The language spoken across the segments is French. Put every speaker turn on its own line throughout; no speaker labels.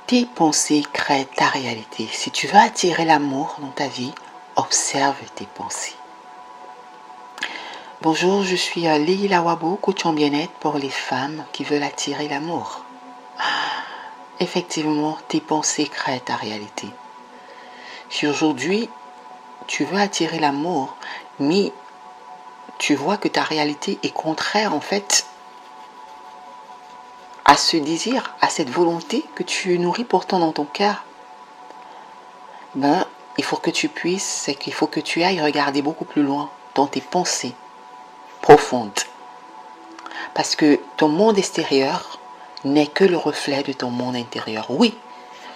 Tes pensées créent ta réalité. Si tu veux attirer l'amour dans ta vie, observe tes pensées. Bonjour, je suis Leila Wabo, coach en bien-être pour les femmes qui veulent attirer l'amour. Effectivement, tes pensées créent ta réalité. Si aujourd'hui, tu veux attirer l'amour, mais tu vois que ta réalité est contraire en fait à ce désir, à cette volonté que tu nourris pourtant dans ton cœur, il faut que tu puisses, c'est qu'il faut que tu ailles regarder beaucoup plus loin dans tes pensées profondes. Parce que ton monde extérieur n'est que le reflet de ton monde intérieur. Oui,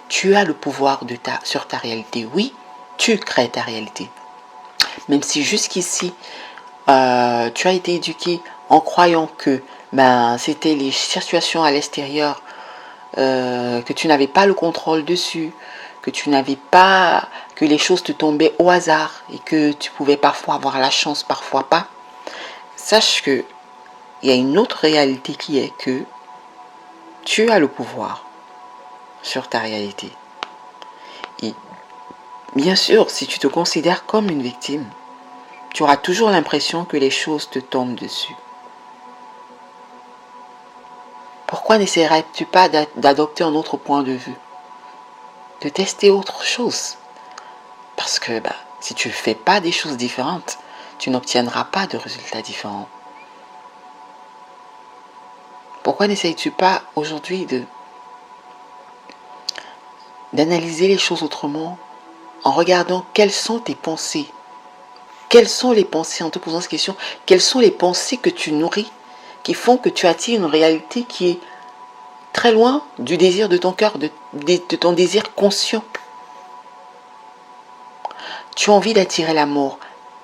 tu as le pouvoir sur ta réalité. Oui, tu crées ta réalité. Même si jusqu'ici, tu as été éduqué en croyant que c'était les situations à l'extérieur, que tu n'avais pas le contrôle dessus, que que les choses te tombaient au hasard et que tu pouvais parfois avoir la chance, parfois pas. Sache que il y a une autre réalité qui est que tu as le pouvoir sur ta réalité. Et bien sûr, si tu te considères comme une victime, tu auras toujours l'impression que les choses te tombent dessus. Pourquoi n'essaierais-tu pas d'adopter un autre point de vue? De tester autre chose? Parce que si tu ne fais pas des choses différentes, tu n'obtiendras pas de résultats différents. Pourquoi n'essayes-tu pas aujourd'hui d'analyser les choses autrement en regardant quelles sont tes pensées? Quelles sont les pensées, en te posant cette question, quelles sont les pensées que tu nourris qui font que tu attires une réalité qui est très loin du désir de ton cœur, de ton désir conscient? Tu as envie d'attirer l'amour.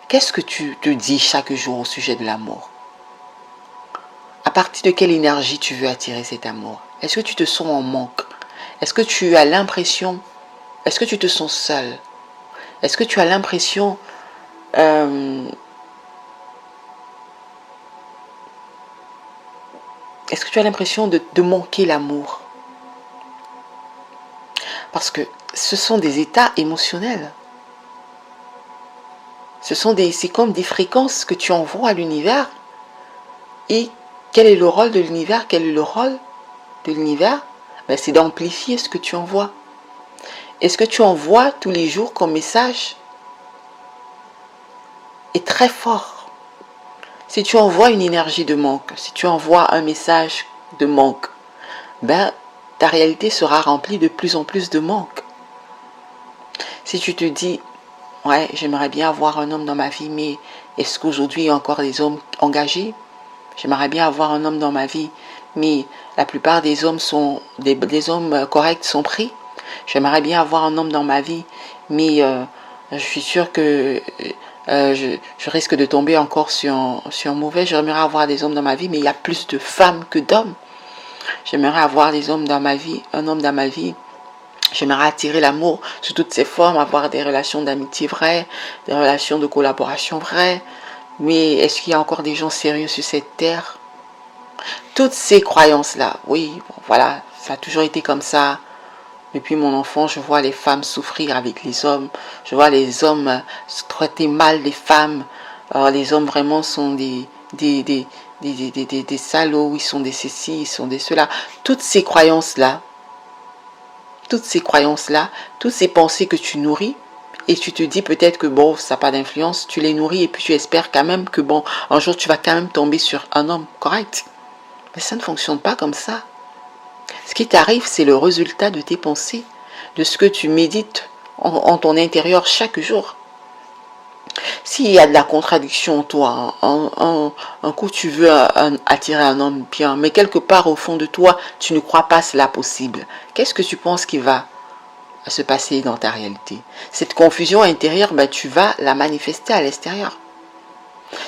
Qu'est-ce que tu te dis chaque jour au sujet de l'amour? À partir de quelle énergie tu veux attirer cet amour? Est-ce que tu te sens en manque? Est-ce que tu as l'impression? Est-ce que tu te sens seul? Est-ce que tu as l'impression est-ce que tu as l'impression de manquer l'amour? Parce que ce sont des états émotionnels. C'est comme des fréquences que tu envoies à l'univers. Et quel est le rôle de l'univers? Quel est le rôle de l'univers? C'est d'amplifier ce que tu envoies. Est-ce que tu envoies tous les jours comme message est très fort? Si tu envoies une énergie de manque, si tu envoies un message de manque, ta réalité sera remplie de plus en plus de manque. Si tu te dis, ouais, j'aimerais bien avoir un homme dans ma vie, mais est-ce qu'aujourd'hui il y a encore des hommes engagés? J'aimerais bien avoir un homme dans ma vie, mais la plupart des hommes des hommes corrects sont pris. J'aimerais bien avoir un homme dans ma vie, mais je suis sûre que je risque de tomber encore sur un mauvais. J'aimerais avoir des hommes dans ma vie, mais il y a plus de femmes que d'hommes. J'aimerais avoir des hommes dans ma vie, un homme dans ma vie. J'aimerais attirer l'amour sous toutes ses formes, avoir des relations d'amitié vraies, des relations de collaboration vraies. Mais est-ce qu'il y a encore des gens sérieux sur cette terre? Toutes ces croyances-là, oui, voilà, ça a toujours été comme ça. Depuis mon enfance, je vois les femmes souffrir avec les hommes. Je vois les hommes traiter mal les femmes. Alors, les hommes vraiment sont des salauds, ils sont des ceci, ils sont des cela. Toutes ces croyances-là, toutes ces pensées que tu nourris, et tu te dis peut-être que ça n'a pas d'influence, tu les nourris et puis tu espères quand même que un jour tu vas quand même tomber sur un homme correct. Mais ça ne fonctionne pas comme ça. Ce qui t'arrive, c'est le résultat de tes pensées, de ce que tu médites en ton intérieur chaque jour. S'il y a de la contradiction en toi, un coup tu veux attirer un homme bien, mais quelque part au fond de toi, tu ne crois pas cela possible. Qu'est-ce que tu penses qui va se passer dans ta réalité? Cette confusion intérieure, tu vas la manifester à l'extérieur.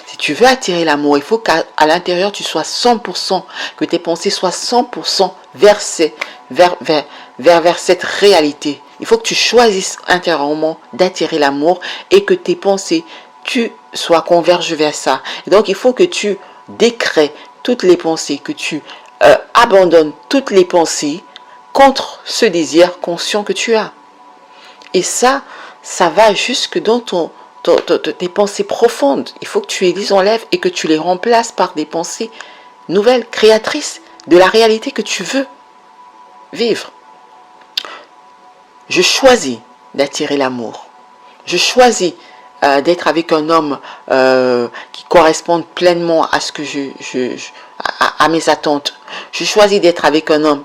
Si tu veux attirer l'amour, il faut qu'à l'intérieur tu sois 100%, que tes pensées soient 100% versées vers cette réalité. Il faut que tu choisisses intérieurement d'attirer l'amour et que tes pensées, tu sois converges vers ça. Et donc il faut que tu décrètes toutes les pensées, que tu abandonnes toutes les pensées contre ce désir conscient que tu as. Et ça va jusque dans tes pensées profondes. Il faut que tu les enlèves et que tu les remplaces par des pensées nouvelles, créatrices de la réalité que tu veux vivre. Je choisis d'attirer l'amour. Je choisis d'être avec un homme qui corresponde pleinement à ce que à mes attentes. Je choisis d'être avec un homme,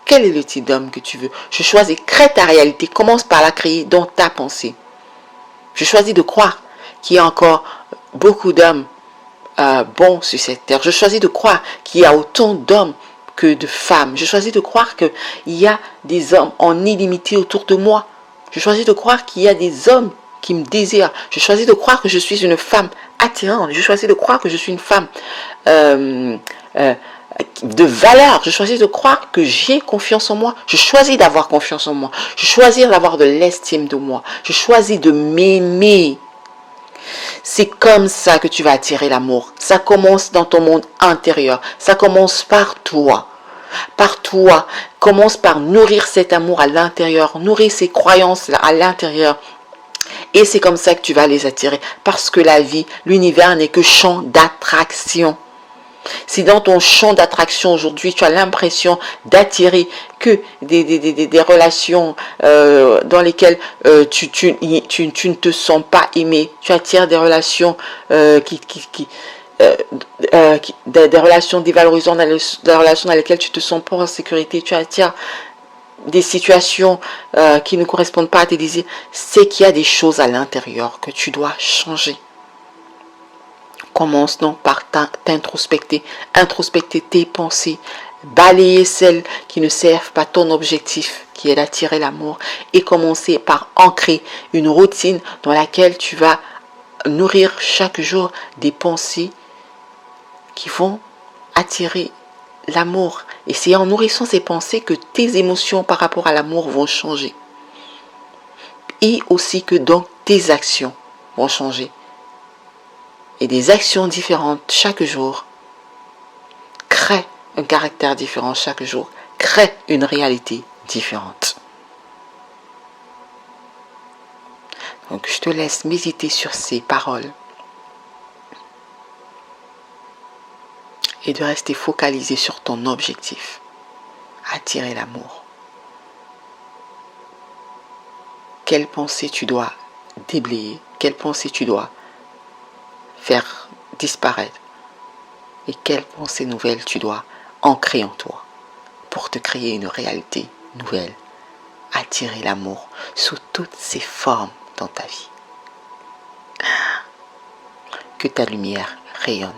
Quel est le type d'homme que tu veux? Je choisis, crée ta réalité, commence par la créer dans ta pensée. Je choisis de croire qu'il y a encore beaucoup d'hommes bons sur cette terre. Je choisis de croire qu'il y a autant d'hommes que de femmes. Je choisis de croire qu'il y a des hommes en illimité autour de moi. Je choisis de croire qu'il y a des hommes qui me désirent. Je choisis de croire que je suis une femme attirante. Je choisis de croire que je suis une femme de valeur. Je choisis de croire que j'ai confiance en moi. Je choisis d'avoir confiance en moi. Je choisis d'avoir de l'estime de moi. Je choisis de m'aimer. C'est comme ça que tu vas attirer l'amour. Ça commence dans ton monde intérieur. Ça commence par toi. Par toi. Commence par nourrir cet amour à l'intérieur. Nourrir ces croyances à l'intérieur. Et c'est comme ça que tu vas les attirer. Parce que la vie, l'univers n'est que champ d'attraction. Si dans ton champ d'attraction aujourd'hui, tu as l'impression d'attirer que des relations dans lesquelles tu ne te sens pas aimé, tu attires des relations des relations dévalorisantes, des relations dans lesquelles tu te sens pas en sécurité, tu attires des situations qui ne correspondent pas à tes désirs, c'est qu'il y a des choses à l'intérieur que tu dois changer. Commence donc par t'introspecter, introspecter tes pensées, balayer celles qui ne servent pas ton objectif, qui est d'attirer l'amour, et commencer par ancrer une routine dans laquelle tu vas nourrir chaque jour des pensées qui vont attirer l'amour. Et c'est en nourrissant ces pensées que tes émotions par rapport à l'amour vont changer. Et aussi que donc tes actions vont changer. Et des actions différentes chaque jour créent un caractère différent chaque jour, créent une réalité différente. Donc je te laisse méditer sur ces paroles et de rester focalisé sur ton objectif, attirer l'amour. Quelle pensée tu dois déblayer, quelle pensée tu dois faire disparaître et quelle pensée nouvelle tu dois ancrer en toi pour te créer une réalité nouvelle, attirer l'amour sous toutes ses formes dans ta vie. Que ta lumière rayonne.